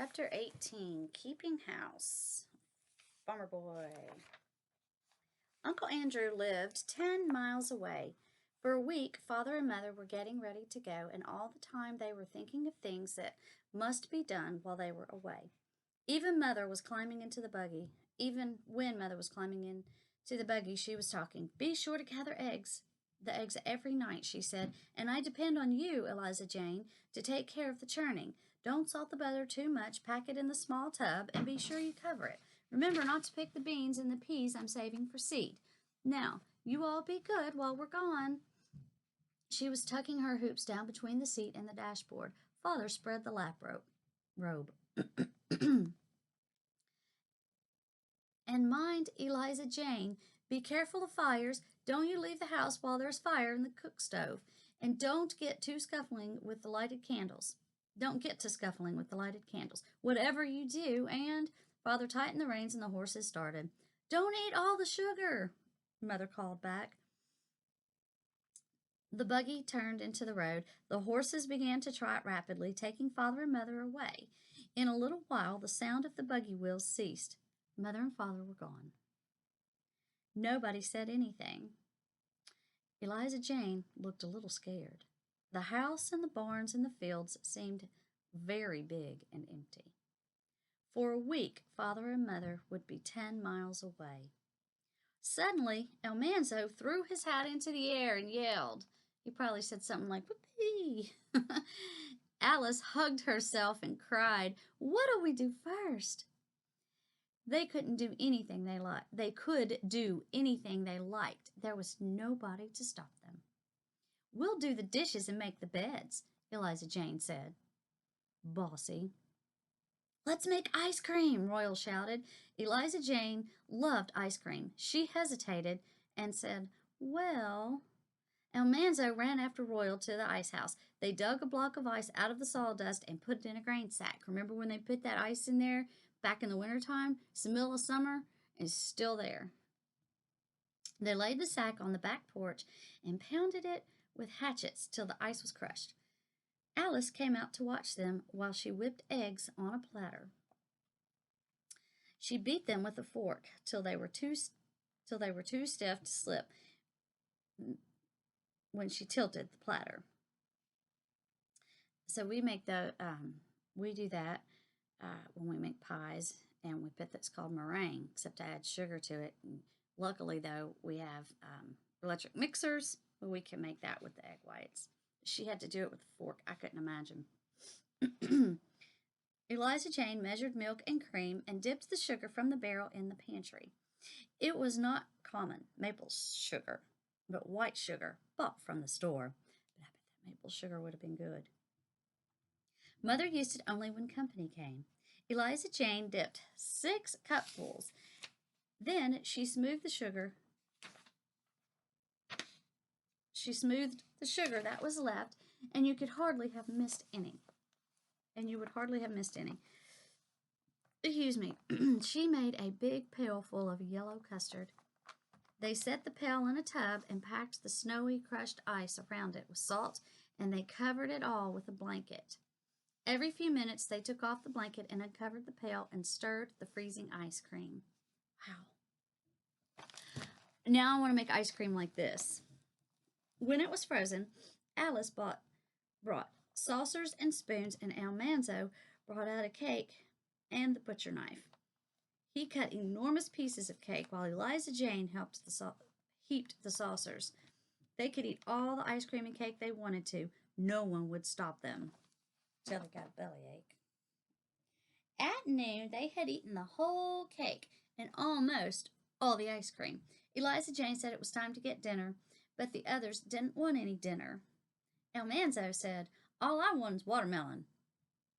Chapter 18, Keeping House. Farmer Boy. Uncle Andrew lived 10 miles away. For a week, Father and Mother were getting ready to go, and all the time they were thinking of things that must be done while they were away. Even Mother was climbing into the buggy. Even when Mother was climbing into the buggy, she was talking. Be sure to gather eggs. The eggs every night, she said, and I depend on you, Eliza Jane, to take care of the churning. Don't salt the butter too much, pack it in the small tub, and be sure you cover it. Remember not to pick the beans and the peas I'm saving for seed. Now, you all be good while we're gone. She was tucking her hoops down between the seat and the dashboard. Father spread the lap robe. And mind, Eliza Jane, be careful of fires. Don't you leave the house while there's fire in the cook stove. And don't get to scuffling with the lighted candles. Whatever you do, and Father tightened the reins and the horses started. Don't eat all the sugar, Mother called back. The buggy turned into the road. The horses began to trot rapidly, taking Father and Mother away. In a little while, the sound of the buggy wheels ceased. Mother and Father were gone. Nobody said anything. Eliza Jane looked a little scared. The house and the barns and the fields seemed very big and empty. For a week, Father and Mother would be 10 miles away. Suddenly, Almanzo threw his hat into the air and yelled. He probably said something like, whoopee. Alice hugged herself and cried, what'll we do first? They couldn't do anything they liked. They could do anything they liked. There was nobody to stop them. We'll do the dishes and make the beds, Eliza Jane said. Bossy. Let's make ice cream, Royal shouted. Eliza Jane loved ice cream. She hesitated and said, well... Almanzo ran after Royal to the ice house. They dug a block of ice out of the sawdust and put it in a grain sack. Remember when they put that ice in there back in the wintertime? It's the middle of summer. It's still there. They laid the sack on the back porch and pounded it with hatchets till the ice was crushed. Alice came out to watch them while she whipped eggs on a platter. She beat them with a fork till they were too stiff to slip when she tilted the platter. So we make we do that when we make pies, and we put that's called meringue, except I add sugar to it. And luckily, though, we have electric mixers where we can make that with the egg whites. She had to do it with a fork. I couldn't imagine. Eliza Jane measured milk and cream and dipped the sugar from the barrel in the pantry. It was not common maple sugar, but white sugar bought from the store. But I bet that maple sugar would have been good. Mother used it only when company came. Eliza Jane dipped 6 cupfuls. Then she smoothed the sugar that was left, and you would hardly have missed any. Excuse me. She made a big pail full of yellow custard. They set the pail in a tub and packed the snowy, crushed ice around it with salt, and they covered it all with a blanket. Every few minutes, they took off the blanket and uncovered the pail and stirred the freezing ice cream. Wow. Now I want to make ice cream like this. When it was frozen, Alice brought saucers and spoons, and Almanzo brought out a cake and the butcher knife. He cut enormous pieces of cake while Eliza Jane heaped the saucers. They could eat all the ice cream and cake they wanted to. No one would stop them till they got a bellyache. At noon, they had eaten the whole cake and almost all the ice cream. Eliza Jane said it was time to get dinner, but the others didn't want any dinner. Almanzo said, all I want is watermelon.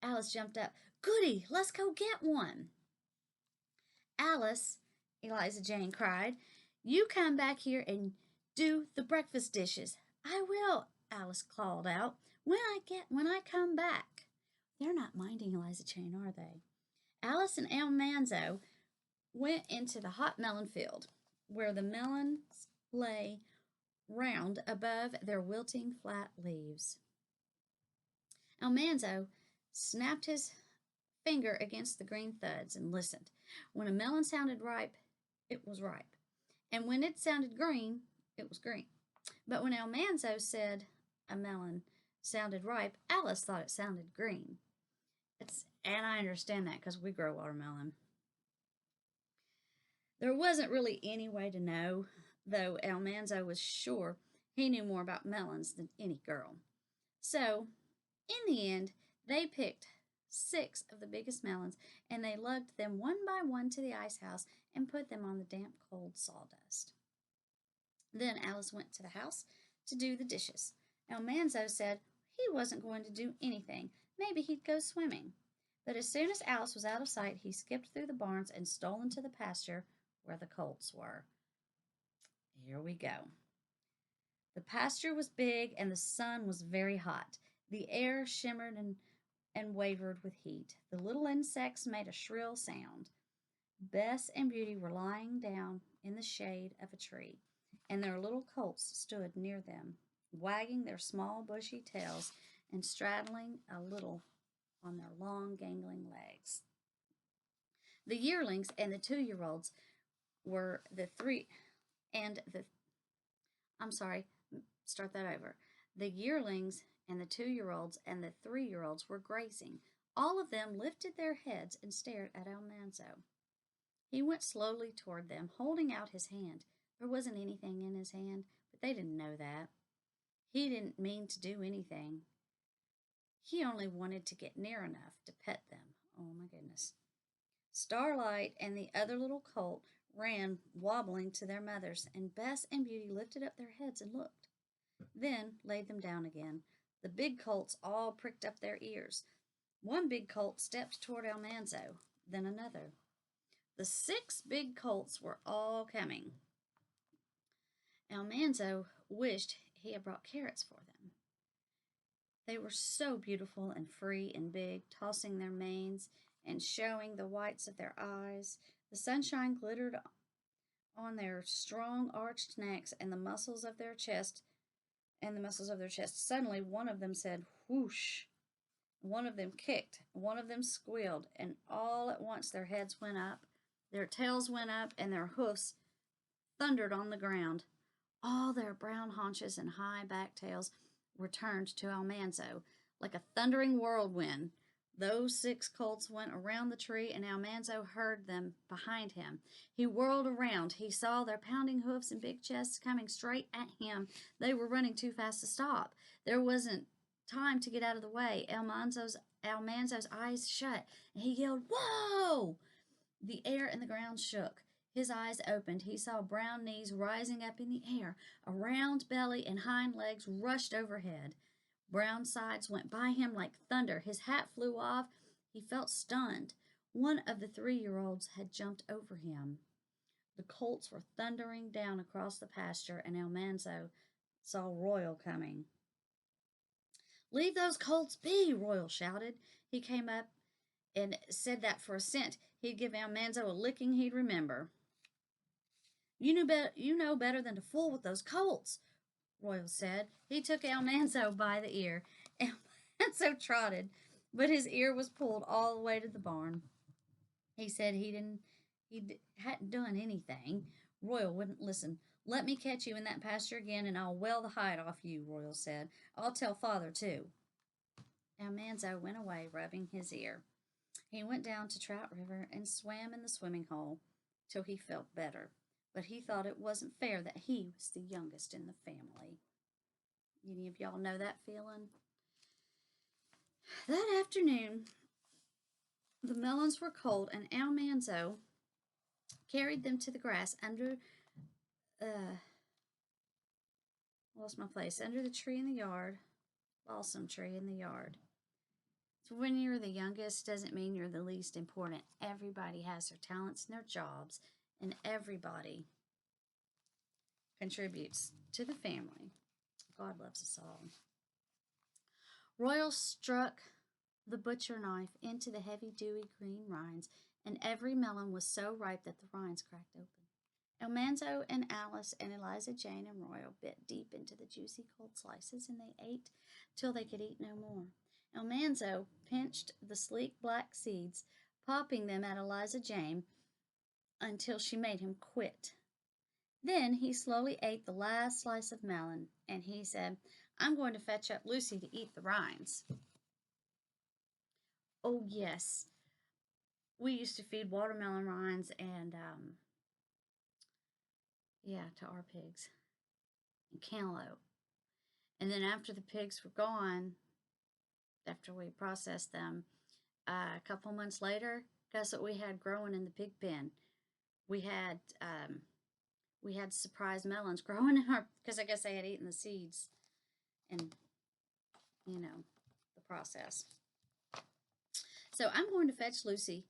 Alice jumped up. Goody, let's go get one. Alice, Eliza Jane cried, you come back here and do the breakfast dishes. I will, Alice called out, when I come back. They're not minding Eliza Jane, are they? Alice and Almanzo went into the hot melon field, where the melons lay round above their wilting flat leaves. Almanzo snapped his finger against the green thuds and listened. When a melon sounded ripe, it was ripe. And when it sounded green, it was green. But when Almanzo said a melon sounded ripe, Alice thought it sounded green. And I understand that because we grow watermelon. There wasn't really any way to know, though Almanzo was sure he knew more about melons than any girl. So, in the end, they picked 6 of the biggest melons and they lugged them one by one to the ice house and put them on the damp, cold sawdust. Then Alice went to the house to do the dishes. Almanzo said he wasn't going to do anything. Maybe he'd go swimming. But as soon as Alice was out of sight, he skipped through the barns and stole into the pasture where the colts were. Here we go. The pasture was big and the sun was very hot. The air shimmered and wavered with heat. The little insects made a shrill sound. Bess and Beauty were lying down in the shade of a tree, and their little colts stood near them, wagging their small bushy tails and straddling a little on their long gangling legs. The yearlings and the 2-year-olds were the three and the I'm sorry, start that over. The yearlings and the 2-year-olds and the 3-year-olds were grazing. All of them lifted their heads and stared at Almanzo. He went slowly toward them, holding out his hand. There wasn't anything in his hand, but they didn't know that. He didn't mean to do anything. He only wanted to get near enough to pet them. Oh my goodness. Starlight and the other little colt ran wobbling to their mothers, and Bess and Beauty lifted up their heads and looked, then laid them down again. The big colts all pricked up their ears. One big colt stepped toward Almanzo, then another. The 6 big colts were all coming. Almanzo wished he had brought carrots for them. They were so beautiful and free and big, tossing their manes and showing the whites of their eyes. The sunshine glittered on their strong arched necks and the muscles of their chest. Suddenly, one of them said, "Whoosh!" One of them kicked, one of them squealed, and all at once their heads went up, their tails went up, and their hoofs thundered on the ground. All their brown haunches and high back tails returned to Almanzo like a thundering whirlwind. Those 6 colts went around the tree, and Almanzo heard them behind him. He whirled around. He saw their pounding hoofs and big chests coming straight at him. They were running too fast to stop. There wasn't time to get out of the way. Almanzo's eyes shut, and he yelled, "Whoa!" The air and the ground shook. His eyes opened. He saw brown knees rising up in the air. A round belly and hind legs rushed overhead. Brown sides went by him like thunder. His hat flew off. He felt stunned. One of the 3-year-olds had jumped over him. The colts were thundering down across the pasture, and Almanzo saw Royal coming. "Leave those colts be," Royal shouted. He came up and said that for a cent he'd give Almanzo a licking he'd remember. You know better than to fool with those colts," Royal said. He took Almanzo by the ear. Almanzo trotted, but his ear was pulled all the way to the barn. He said he hadn't done anything. Royal wouldn't listen. "Let me catch you in that pasture again, and I'll well the hide off you," Royal said. "I'll tell father, too." Almanzo went away, rubbing his ear. He went down to Trout River and swam in the swimming hole till he felt better. But he thought it wasn't fair that he was the youngest in the family. Any of y'all know that feeling? That afternoon, the melons were cold, and Almanzo carried them to the grass under under the tree in the yard, balsam tree in the yard. So when you're the youngest doesn't mean you're the least important. Everybody has their talents and their jobs, and everybody contributes to the family. God loves us all. Royal struck the butcher knife into the heavy, dewy green rinds, and every melon was so ripe that the rinds cracked open. Almanzo and Alice and Eliza Jane and Royal bit deep into the juicy cold slices, and they ate till they could eat no more. Almanzo pinched the sleek black seeds, popping them at Eliza Jane until she made him quit. Then he slowly ate the last slice of melon, and he said, I'm going to fetch up Lucy to eat the rinds. Oh, yes. We used to feed watermelon rinds and, yeah, to our pigs and cantaloupe. And then after the pigs were gone, after we processed them, a couple months later, guess what we had growing in the pig pen? We had we had surprise melons growing in our, because I guess they had eaten the seeds and the process. So I'm going to fetch Lucy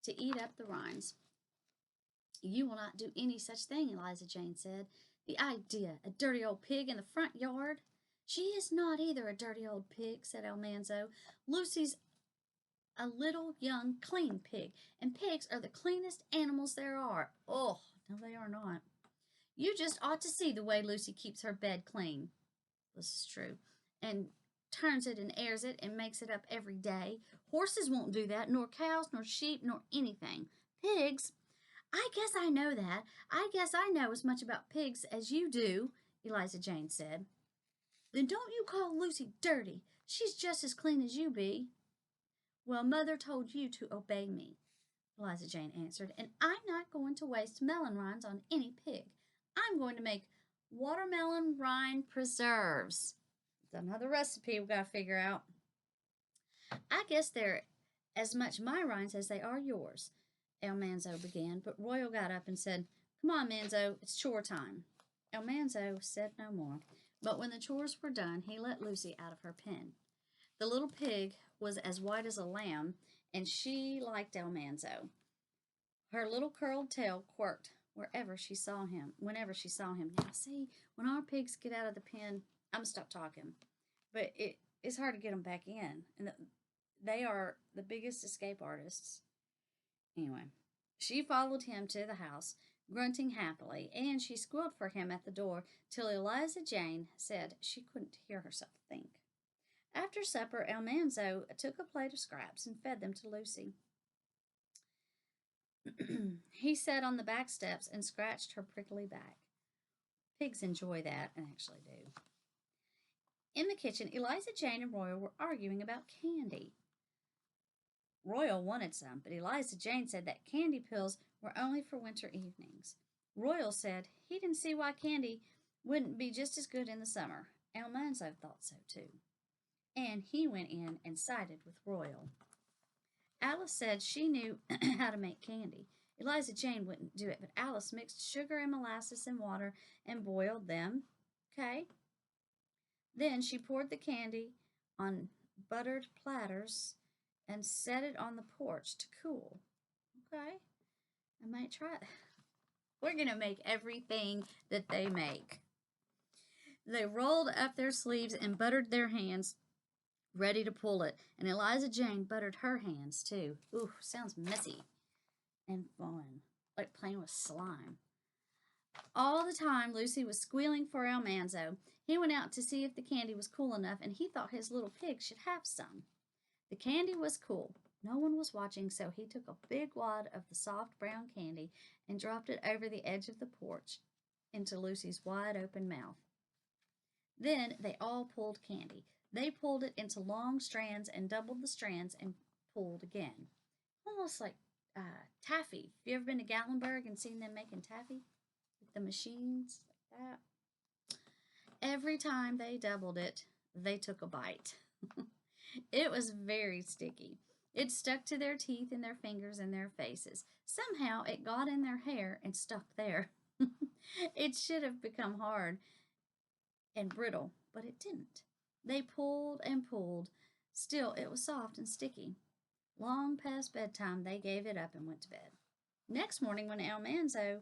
to eat up the rinds. You will not do any such thing, Eliza Jane said. The idea, a dirty old pig in the front yard. She is not either a dirty old pig, said Almanzo. Lucy's a little young clean pig, and pigs are the cleanest animals there are. Oh, no, they are not. You just ought to see the way Lucy keeps her bed clean. This is true. And turns it and airs it and makes it up every day. Horses won't do that, nor cows, nor sheep, nor anything. Pigs, I guess I know that. I guess I know as much about pigs as you do, Eliza Jane said. Then don't you call Lucy dirty. She's just as clean as you be. Well, Mother told you to obey me, Eliza Jane answered, and I'm not going to waste melon rinds on any pig. I'm going to make watermelon rind preserves. It's another recipe we've got to figure out. I guess they're as much my rinds as they are yours, Almanzo began, but Royal got up and said, Come on, Manzo, it's chore time. Almanzo said no more, but when the chores were done, he let Lucy out of her pen. The little pig was as white as a lamb, and she liked Almanzo. Her little curled tail quirked whenever she saw him. Now, see, when our pigs get out of the pen, I'm gonna stop talking, but it's hard to get them back in, and they are the biggest escape artists. Anyway, she followed him to the house, grunting happily, and she squealed for him at the door till Eliza Jane said she couldn't hear herself think. After supper, Almanzo took a plate of scraps and fed them to Lucy. He sat on the back steps and scratched her prickly back. Pigs enjoy that, and actually do. In the kitchen, Eliza Jane and Royal were arguing about candy. Royal wanted some, but Eliza Jane said that candy pills were only for winter evenings. Royal said he didn't see why candy wouldn't be just as good in the summer. Almanzo thought so too. And he went in and sided with Royal. Alice said she knew how to make candy. Eliza Jane wouldn't do it, but Alice mixed sugar and molasses and water and boiled them. Okay. Then she poured the candy on buttered platters and set it on the porch to cool. Okay. I might try it. We're going to make everything that they make. They rolled up their sleeves and buttered their hands, ready to pull it. And Eliza Jane buttered her hands, too. Ooh, sounds messy and fun, like playing with slime. All the time, Lucy was squealing for Almanzo. He went out to see if the candy was cool enough, and he thought his little pig should have some. The candy was cool. No one was watching, so he took a big wad of the soft brown candy and dropped it over the edge of the porch into Lucy's wide open mouth. Then they all pulled candy. They pulled it into long strands and doubled the strands and pulled again. Almost like taffy. Have you ever been to Gatlinburg and seen them making taffy? With the machines like that? Every time they doubled it, they took a bite. It was very sticky. It stuck to their teeth and their fingers and their faces. Somehow it got in their hair and stuck there. It should have become hard and brittle, but it didn't. They pulled and pulled. Still, it was soft and sticky. Long past bedtime, they gave it up and went to bed. Next morning, when Almanzo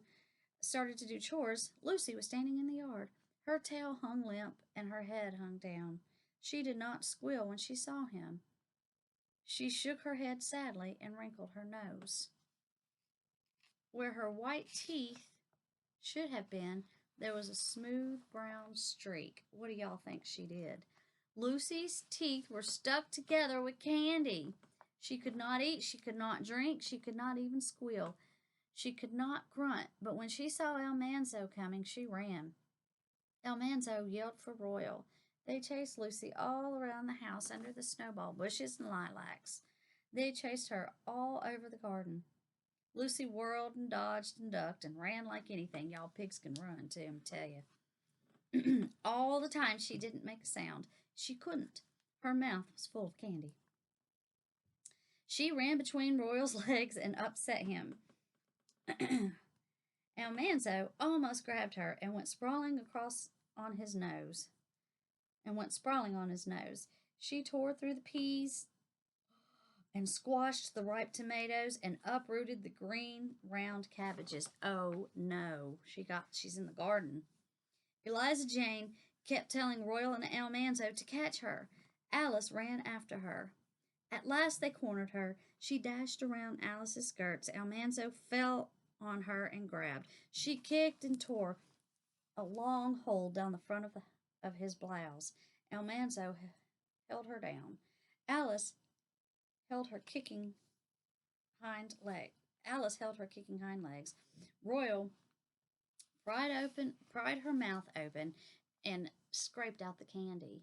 started to do chores, Lucy was standing in the yard. Her tail hung limp and her head hung down. She did not squeal when she saw him. She shook her head sadly and wrinkled her nose. Where her white teeth should have been, there was a smooth brown streak. What do y'all think she did? Lucy's teeth were stuck together with candy. She could not eat, she could not drink, she could not even squeal. She could not grunt, but when she saw Almanzo coming, she ran. Almanzo yelled for Royal. They chased Lucy all around the house under the snowball bushes and lilacs. They chased her all over the garden. Lucy whirled and dodged and ducked and ran like anything y'all pigs can run, to tell you. All the time she didn't make a sound. She couldn't. Her mouth was full of candy. She ran between Royal's legs and upset him. Almanzo almost grabbed her and went sprawling across on his nose. And went sprawling on his nose. She tore through the peas and squashed the ripe tomatoes and uprooted the green round cabbages. Oh no, she's in the garden. Eliza Jane kept telling Royal and Almanzo to catch her. Alice ran after her. At last they cornered her. She dashed around Alice's skirts. Almanzo fell on her and grabbed. She kicked and tore a long hole down the front of his blouse. Almanzo held her down. Alice held her kicking hind leg. Alice held her kicking hind legs. Royal pried her mouth open, and scraped out the candy.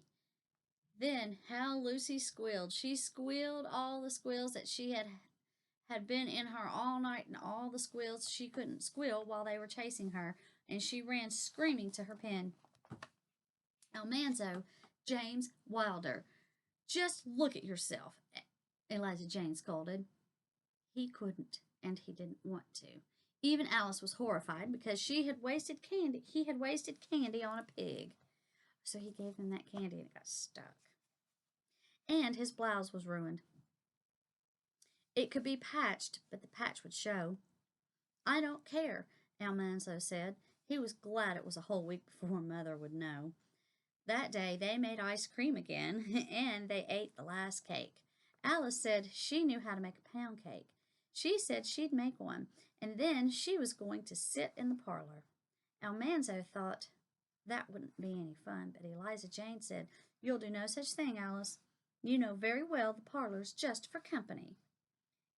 Then how Lucy squealed. She squealed all the squeals that she had been in her all night, and all the squeals she couldn't squeal while they were chasing her, and she ran screaming to her pen. Almanzo James Wilder, just look at yourself, Eliza Jane scolded. He couldn't, and he didn't want to. Even Alice was horrified because he had wasted candy on a pig. So he gave him that candy and it got stuck. And his blouse was ruined. It could be patched, but the patch would show. I don't care, Almanzo said. He was glad it was a whole week before Mother would know. That day they made ice cream again, and they ate the last cake. Alice said she knew how to make a pound cake. She said she'd make one, and then she was going to sit in the parlor. Almanzo thought that wouldn't be any fun, but Eliza Jane said, You'll do no such thing, Alice. You know very well the parlor's just for company.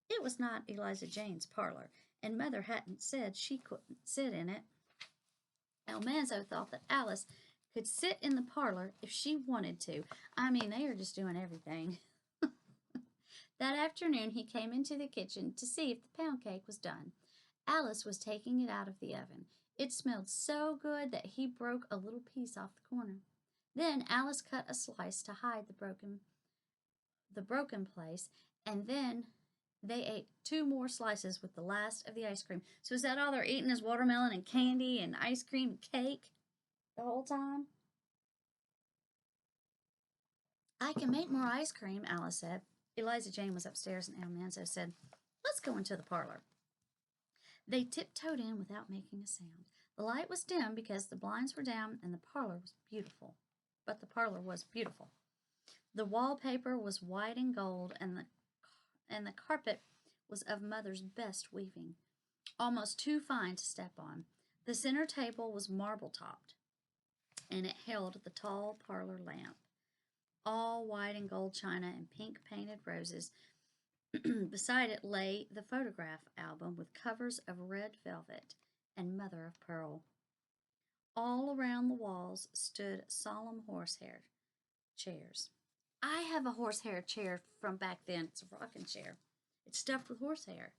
It was not Eliza Jane's parlor, and Mother hadn't said she couldn't sit in it. Almanzo thought that Alice could sit in the parlor if she wanted to. I mean, they are just doing everything. That afternoon he came into the kitchen to see if the pound cake was done. Alice was taking it out of the oven. It smelled so good that he broke a little piece off the corner. Then Alice cut a slice to hide the broken place, and then they ate 2 more slices with the last of the ice cream. So is that all they're eating is watermelon and candy and ice cream and cake the whole time? I can make more ice cream, Alice said. Eliza Jane was upstairs, and Almanzo said, Let's go into the parlor. They tiptoed in without making a sound. The light was dim because the blinds were down, and the parlor was beautiful. But the parlor was beautiful. The wallpaper was white and gold, and the carpet was of Mother's best weaving, almost too fine to step on. The center table was marble-topped, and it held the tall parlor lamp, all white and gold china and pink painted roses. Beside it lay the photograph album with covers of red velvet and mother of pearl. All around the walls stood solemn horsehair chairs. I have a horsehair chair from back then. It's a rocking chair. It's stuffed with horsehair.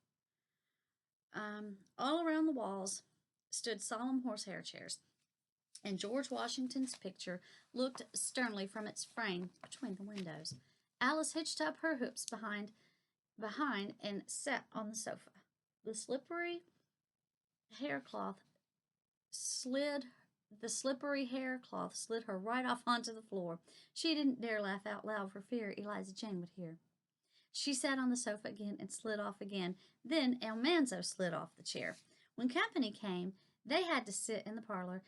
All around the walls stood solemn horsehair chairs, and George Washington's picture looked sternly from its frame between the windows. Alice hitched up her hoops behind and sat on the sofa. The slippery haircloth slid her right off onto the floor. She didn't dare laugh out loud for fear Eliza Jane would hear. She sat on the sofa again and slid off again. Then Almanzo slid off the chair. When company came, they had to sit in the parlor.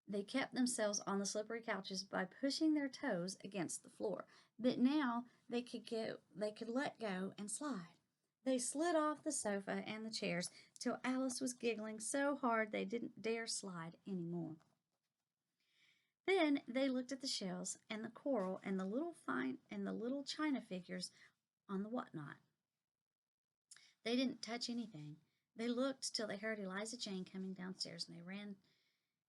They kept themselves on the slippery couches by pushing their toes against the floor. But now they could let go and slide. They slid off the sofa and the chairs till Alice was giggling so hard they didn't dare slide any more. Then they looked at the shells and the coral and the little china figures on the whatnot. They didn't touch anything. They looked till they heard Eliza Jane coming downstairs, and they ran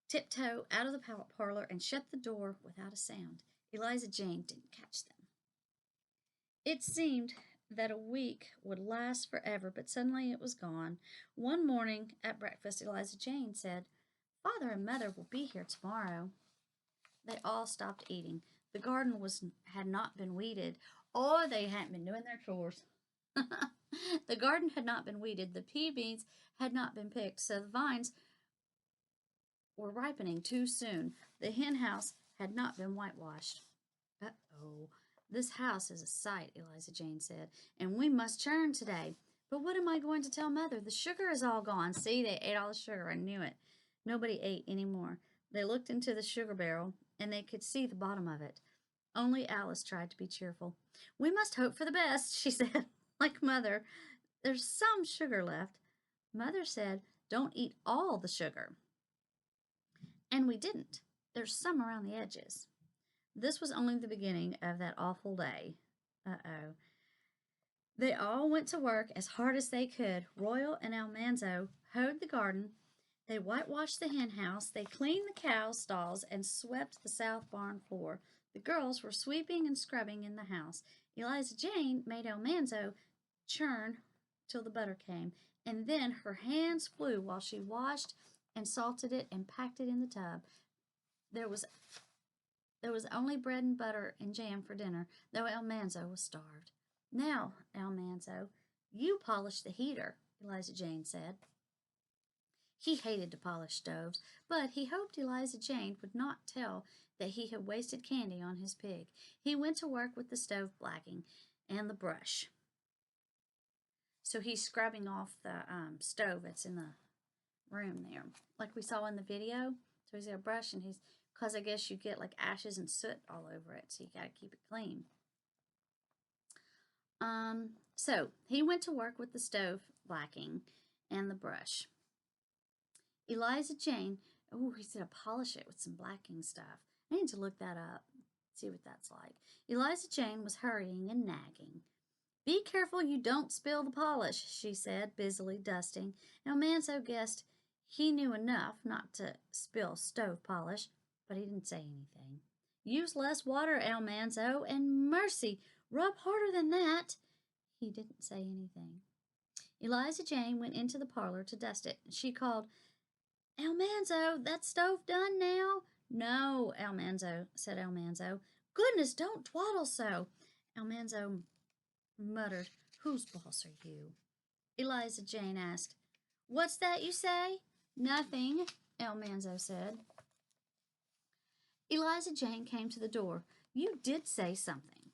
tiptoe out of the parlor and shut the door without a sound. Eliza Jane didn't catch them. It seemed that a week would last forever, but suddenly it was gone. One morning at breakfast, Eliza Jane said, "Father and Mother will be here tomorrow." They all stopped eating. The garden had not been weeded, or they hadn't been doing their chores. The garden had not been weeded. The pea beans had not been picked, so the vines were ripening too soon. The hen house had not been whitewashed. Uh-oh. This house is a sight, Eliza Jane said, and we must churn today. But what am I going to tell Mother? The sugar is all gone. See, they ate all the sugar. I knew it. Nobody ate any more. They looked into the sugar barrel, and they could see the bottom of it. Only Alice tried to be cheerful. "We must hope for the best," she said, like Mother. "There's some sugar left." Mother said, "Don't eat all the sugar." And we didn't. There's some around the edges. This was only the beginning of that awful day. Uh-oh. They all went to work as hard as they could. Royal and Almanzo hoed the garden. They whitewashed the hen house. They cleaned the cow stalls and swept the south barn floor. The girls were sweeping and scrubbing in the house. Eliza Jane made Almanzo churn till the butter came, and then her hands flew while she washed and salted it and packed it in the tub. There was only bread and butter and jam for dinner, though Almanzo was starved. "Now, Almanzo, you polish the heater," Eliza Jane said. He hated to polish stoves, but he hoped Eliza Jane would not tell that he had wasted candy on his pig. He went to work with the stove blacking and the brush. So he's scrubbing off the stove that's in the room there, like we saw in the video. So he's got a brush, and because I guess you get like ashes and soot all over it, so you got to keep it clean. So he went to work with the stove blacking and the brush. Eliza Jane, he said polish it with some blacking stuff. I need to look that up, see what that's like. Eliza Jane was hurrying and nagging. "Be careful you don't spill the polish," she said, busily dusting. Almanzo guessed he knew enough not to spill stove polish, but he didn't say anything. "Use less water, Almanzo, and mercy, rub harder than that." He didn't say anything. Eliza Jane went into the parlor to dust it. She called, "Almanzo, that stove done now?" "No, Almanzo," said Almanzo. "Goodness, don't twaddle so." Almanzo muttered, "Whose boss are you?" Eliza Jane asked, "What's that you say?" "Nothing," Almanzo said. Eliza Jane came to the door. "You did say something."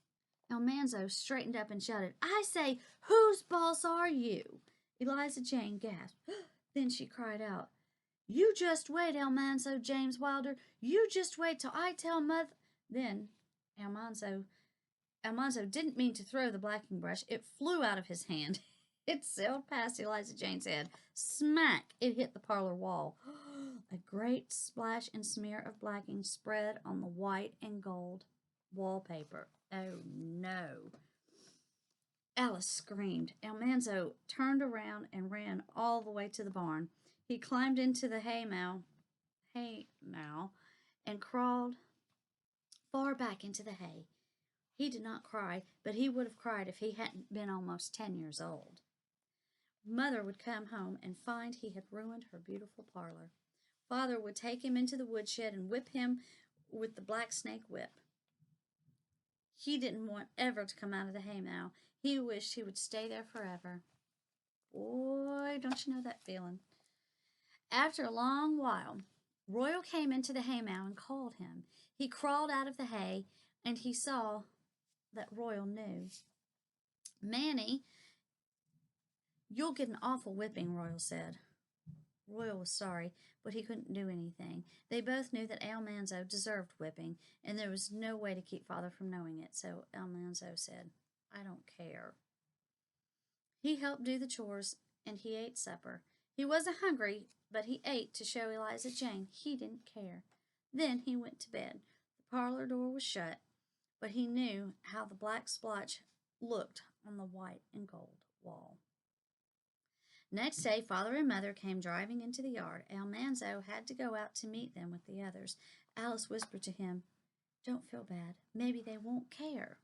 Almanzo straightened up and shouted, "I say, whose boss are you?" Eliza Jane gasped. Then she cried out, "You just wait, Almanzo James Wilder. You just wait till I tell Mother." Then Almanzo didn't mean to throw the blacking brush. It flew out of his hand. It sailed past Eliza Jane's head. Smack! It hit the parlor wall. A great splash and smear of blacking spread on the white and gold wallpaper. Oh no! Alice screamed. Almanzo turned around and ran all the way to the barn. He climbed into the haymow, and crawled far back into the hay. He did not cry, but he would have cried if he hadn't been almost 10 years old. Mother would come home and find he had ruined her beautiful parlor. Father would take him into the woodshed and whip him with the black snake whip. He didn't want ever to come out of the haymow. He wished he would stay there forever. Boy, don't you know that feeling? After a long while, Royal came into the haymow and called him. He crawled out of the hay, and he saw that Royal knew. "Manny, you'll get an awful whipping," Royal said. Royal was sorry, but he couldn't do anything. They both knew that Almanzo deserved whipping, and there was no way to keep Father from knowing it, so Almanzo said, "I don't care." He helped do the chores, and he ate supper. He wasn't hungry, but he ate to show Eliza Jane he didn't care. Then he went to bed. The parlor door was shut, but he knew how the black splotch looked on the white and gold wall. Next day, father and mother came driving into the yard. Almanzo had to go out to meet them with the others. Alice whispered to him, "Don't feel bad. Maybe they won't care."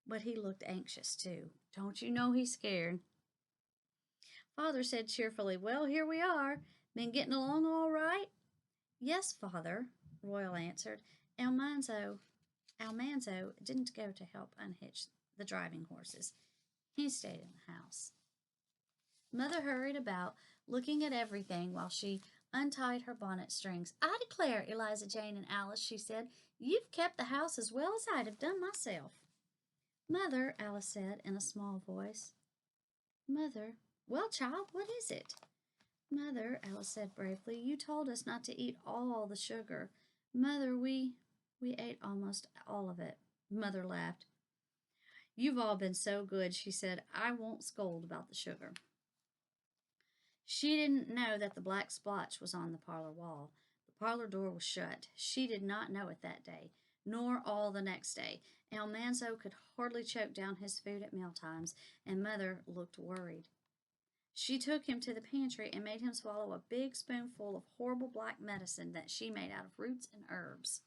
But he looked anxious too. Don't you know he's scared? Father said cheerfully, "Well, here we are. Been getting along all right?" "Yes, father," Royal answered. Almanzo, Almanzo didn't go to help unhitch the driving horses. He stayed in the house. Mother hurried about, looking at everything while she untied her bonnet strings. "I declare, Eliza Jane and Alice," she said, "you've kept the house as well as I'd have done myself." "Mother," Alice said in a small voice. "Mother." "Well, child, what is it?" "Mother," Alice said bravely, "you told us not to eat all the sugar. Mother, we ate almost all of it." Mother laughed. "You've all been so good," she said. "I won't scold about the sugar." She didn't know that the black splotch was on the parlor wall. The parlor door was shut. She did not know it that day, nor all the next day. Almanzo could hardly choke down his food at meal times, and Mother looked worried. She took him to the pantry and made him swallow a big spoonful of horrible black medicine that she made out of roots and herbs.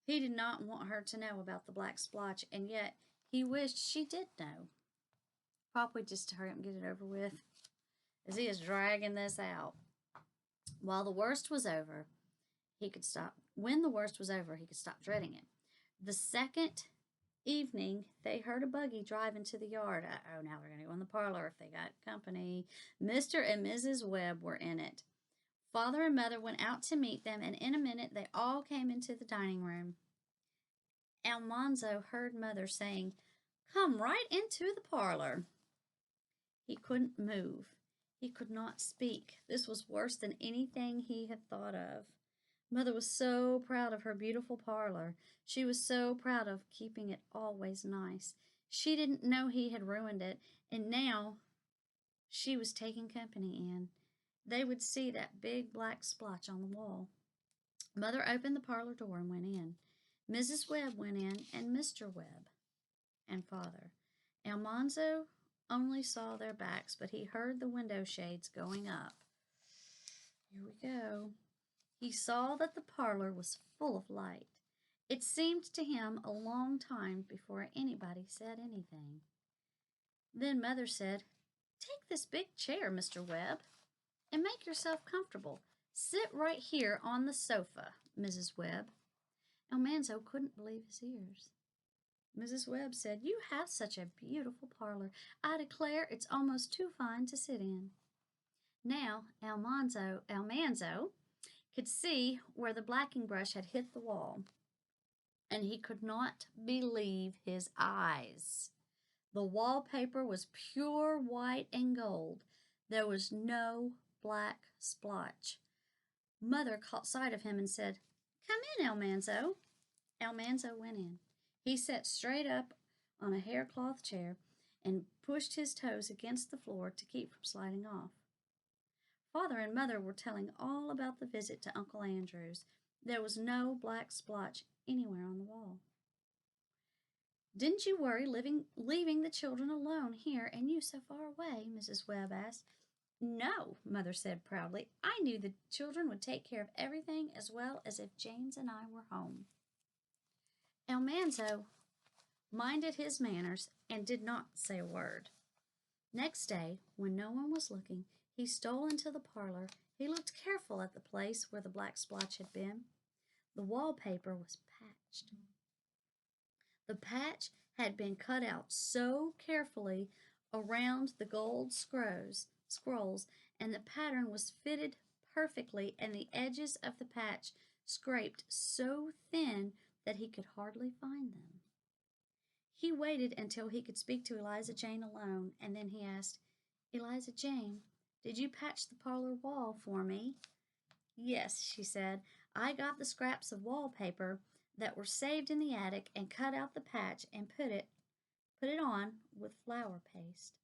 He did not want her to know about the black splotch, and yet he wished she did know. Probably just to hurry up and get it over with, as he is dragging this out. While the worst was over, he could stop. When the worst was over, he could stop dreading it. The second evening, they heard a buggy drive into the yard. Uh-oh, now they're going to go in the parlor if they got company. Mr. and Mrs. Webb were in it. Father and Mother went out to meet them, and in a minute they all came into the dining room. Almanzo heard Mother saying, "Come right into the parlor." He couldn't move. He could not speak. This was worse than anything he had thought of. Mother was so proud of her beautiful parlor. She was so proud of keeping it always nice. She didn't know he had ruined it, and now she was taking company in. They would see that big black splotch on the wall. Mother opened the parlor door and went in. Mrs. Webb went in, and Mr. Webb and Father. Almanzo only saw their backs, but he heard the window shades going up. Here we go. He saw that the parlor was full of light. It seemed to him a long time before anybody said anything. Then Mother said, "Take this big chair, Mr. Webb, and make yourself comfortable. Sit right here on the sofa, Mrs. Webb." Almanzo couldn't believe his ears. Mrs. Webb said, "You have such a beautiful parlor. I declare it's almost too fine to sit in." Now Almanzo could see where the blacking brush had hit the wall, and he could not believe his eyes. The wallpaper was pure white and gold. There was no black splotch. Mother caught sight of him and said, "Come in, Almanzo." Almanzo went in. He sat straight up on a haircloth chair and pushed his toes against the floor to keep from sliding off. Father and Mother were telling all about the visit to Uncle Andrew's. There was no black splotch anywhere on the wall. "Didn't you worry leaving the children alone here and you so far away?" Mrs. Webb asked. "No," Mother said proudly. "I knew the children would take care of everything as well as if James and I were home." Almanzo minded his manners and did not say a word. Next day, when no one was looking, he stole into the parlor. He looked careful at the place where the black splotch had been. The wallpaper was patched. The patch had been cut out so carefully around the gold scrolls, and the pattern was fitted perfectly, and the edges of the patch scraped so thin that he could hardly find them. He waited until he could speak to Eliza Jane alone, and then he asked, "Eliza Jane, did you patch the parlor wall for me?" "Yes," she said. "I got the scraps of wallpaper that were saved in the attic and cut out the patch and put it on with flour paste."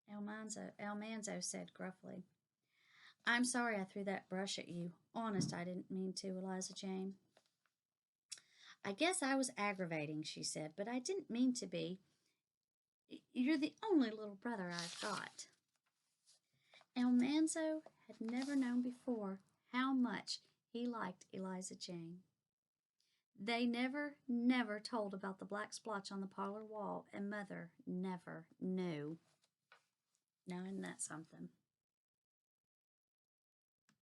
Almanzo said gruffly, I'm sorry I threw that brush at you. Honest, I didn't mean to, Eliza Jane. I guess I was aggravating, she said, but I didn't mean to be. You're the only little brother I've got. Almanzo had never known before how much he liked Eliza Jane. They never told about the black splotch on the parlor wall, and Mother never knew. Now, isn't that something?